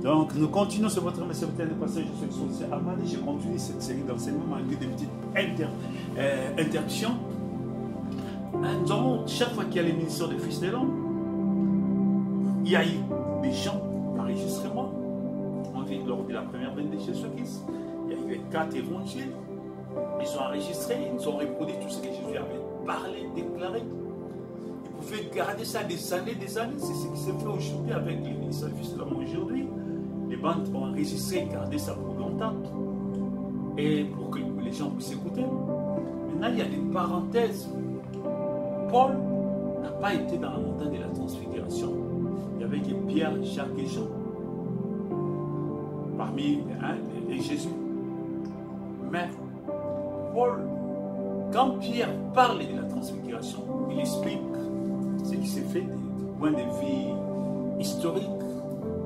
Donc, nous continuons sur votre message de passage. Je suis l'exposition Amadi. Je continue cette série d'enseignements malgré des petites interruptions. Nous avons, chaque fois qu'il y a les ministères des Fils de l'Homme, il y a eu des gens enregistrements. On vit lors de la première venue de Jésus-Christ. Il y a eu 4 évangiles. Ils sont enregistrés, ils ont reproduit tout ce que Jésus avait parlé, déclaré. Vous pouvez garder ça des années, c'est ce qui se fait aujourd'hui avec les ministères des Fils de l'Homme aujourd'hui. Les bandes ont enregistré et gardé ça pour longtemps. Et pour que les gens puissent écouter. Maintenant, il y a des parenthèses. Paul n'a pas été dans la montagne de la transfiguration. Il y avait que Pierre, Jacques et Jean. Parmi et Jésus. Mais Paul, quand Pierre parle de la transfiguration, il explique ce qui s'est fait du point de vue historique,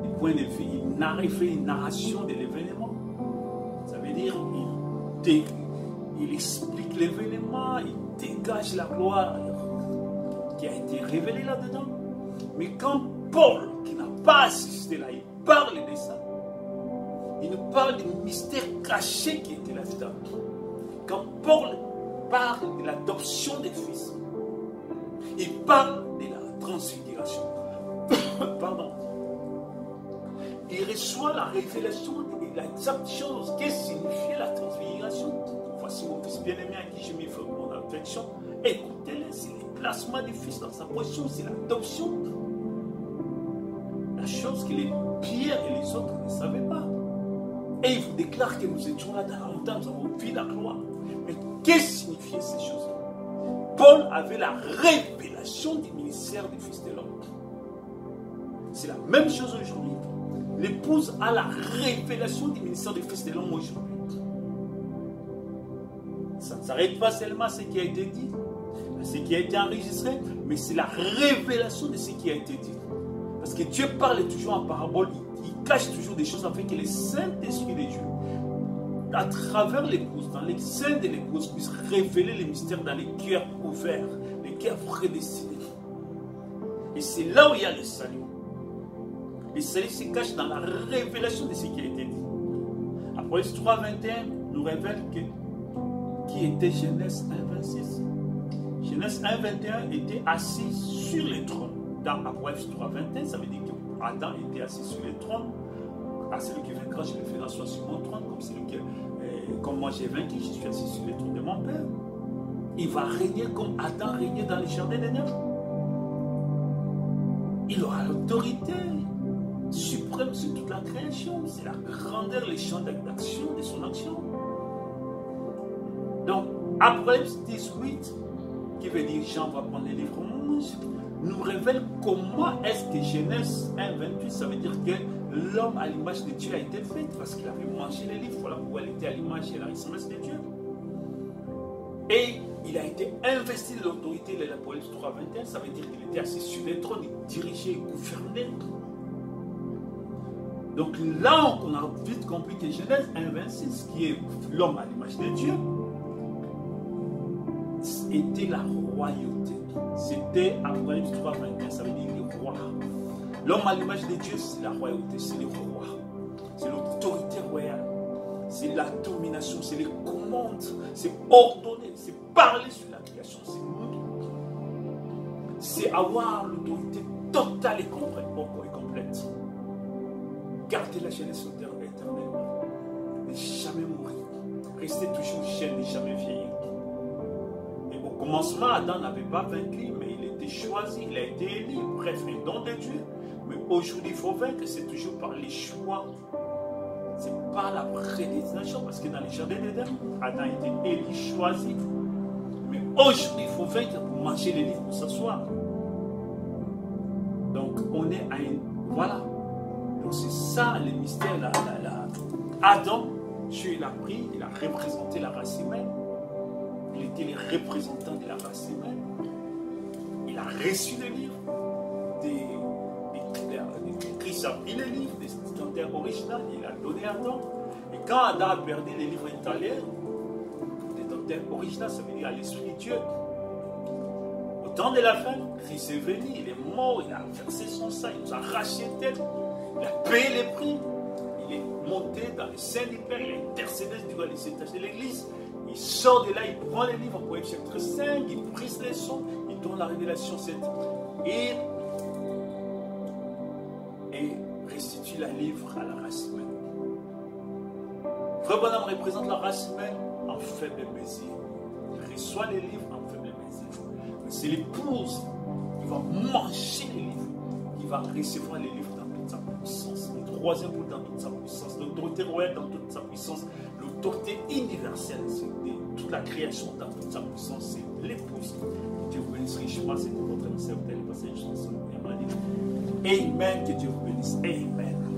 du point de vue, il fait une narration de l'événement. Ça veut dire, il explique l'événement, il dégage la gloire qui a été révélée là-dedans. Mais quand Paul, qui n'a pas assisté là, il parle de ça, il nous parle du mystère caché qui était là-dedans. Quand Paul parle de l'adoption des fils, il parle de la transfiguration. Pardon. Il reçoit la révélation de l'exacte chose que signifiait la transfiguration. Voici mon fils bien-aimé à qui je m'y fais mon affection. Écoutez-le, c'est le placement du fils dans sa position, c'est l'adoption. La chose que les Pierre et les autres ne savaient pas. Et il vous déclare que nous étions là dans la montagne, nous avons vu la gloire. Mais qu'est-ce que signifiaient ces choses-là? Paul avait la révélation du ministère du Fils de l'Homme. C'est la même chose aujourd'hui. L'épouse a la révélation du ministère du Fils de l'Homme aujourd'hui. Ça ne s'arrête pas seulement à ce qui a été dit, à ce qui a été enregistré, mais c'est la révélation de ce qui a été dit. Parce que Dieu parle toujours en parabole, il cache toujours des choses afin que les Saint-Esprit de Dieu, à travers l'épouse, dans les seins de l'épouse, puisse révéler les mystères dans les cœurs ouverts, les cœurs prédestinés. Et c'est là où il y a le salut. Le salut se cache dans la révélation de ce qui a été dit. Apocalypse 3, 21 nous révèle qui était Genèse 1, 26. Genèse 1, 21 était assis sur le trône. Dans Apocalypse 3, 21, ça veut dire qu'Adam était assis sur le trône. À celui qui vaincra, je le ferai asseoir sur mon trône, comme moi j'ai vaincu, je suis assis sur le trône de mon Père. Il va régner comme Adam régnait dans les jardins d'Éden. Il aura l'autorité suprême sur toute la création. C'est la grandeur, les champs d'action de son action. Donc, Apocalypse 18, qui veut dire Jean va prendre les livres nous révèle comment est-ce que Genèse 1, 28, ça veut dire que l'homme à l'image de Dieu a été fait parce qu'il avait mangé les livres. Voilà pourquoi il était à l'image et à la ressemblance de Dieu. Et il a été investi de l'autorité de l'Apocalypse 3, 21. Ça veut dire qu'il était assis sur le trône, il dirigeait et gouvernait. Donc là, on a vite compris que Genèse 1, 26, qui est l'homme à l'image de Dieu, était la royauté. C'était Apocalypse 3, 21, ça veut dire le roi. L'homme à l'image de Dieu, c'est la royauté, c'est le roi. C'est l'autorité royale. C'est la domination, c'est les commandes, c'est ordonner, c'est parler sur la création, c'est avoir l'autorité totale et complète. Garder la jeunesse éternellement. Ne jamais mourir. Rester toujours jeune, ne jamais vieillir. Et au commencement, Adam n'avait pas vaincu, mais il était choisi, il a été élu. Bref, un don de Dieu. Mais aujourd'hui, il faut vaincre, c'est toujours par les choix. Ce n'est pas la prédestination, parce que dans les jardins d'Éden, Adam était élu, choisi. Mais aujourd'hui, il faut vaincre pour manger les livres, pour s'asseoir. Donc, on est à une... Voilà. Donc, c'est ça le mystère. Adam, Dieu l'a pris, il a représenté la race humaine. Il était le représentant de la race humaine. Il a reçu les livres Christ a pris les livres des dentaires originales, il a donné à Adam. Et quand Adam a perdu les livres italiens, des dentaires originales, ça veut dire à l'Esprit de Dieu. Au temps de la fin, Christ est venu, il est mort, il a versé son sang, il nous a racheté. Il a payé les prix. Il est monté dans le sein du Père. Il a intercédé durant les étages de l'église. Il sort de là, il prend les livres pour chapitre 5, il brise les sons, il donne la révélation 7. Et restitue la livre à la race humaine. Frère Branham représente la race humaine en faible mesure. Il reçoit les livres en faible mesure. Mais c'est l'épouse qui va manger les livres, qui va recevoir les livres dans toute sa puissance. Le troisième bout dans toute sa puissance. L'autorité royale dans toute sa puissance. L'autorité universelle de toute la création dans toute sa puissance. C'est l'épouse. Que Dieu vous bénisse richement. C'est votre serviteur, le passage de son Amen. Que Dieu vous bénisse. Amen.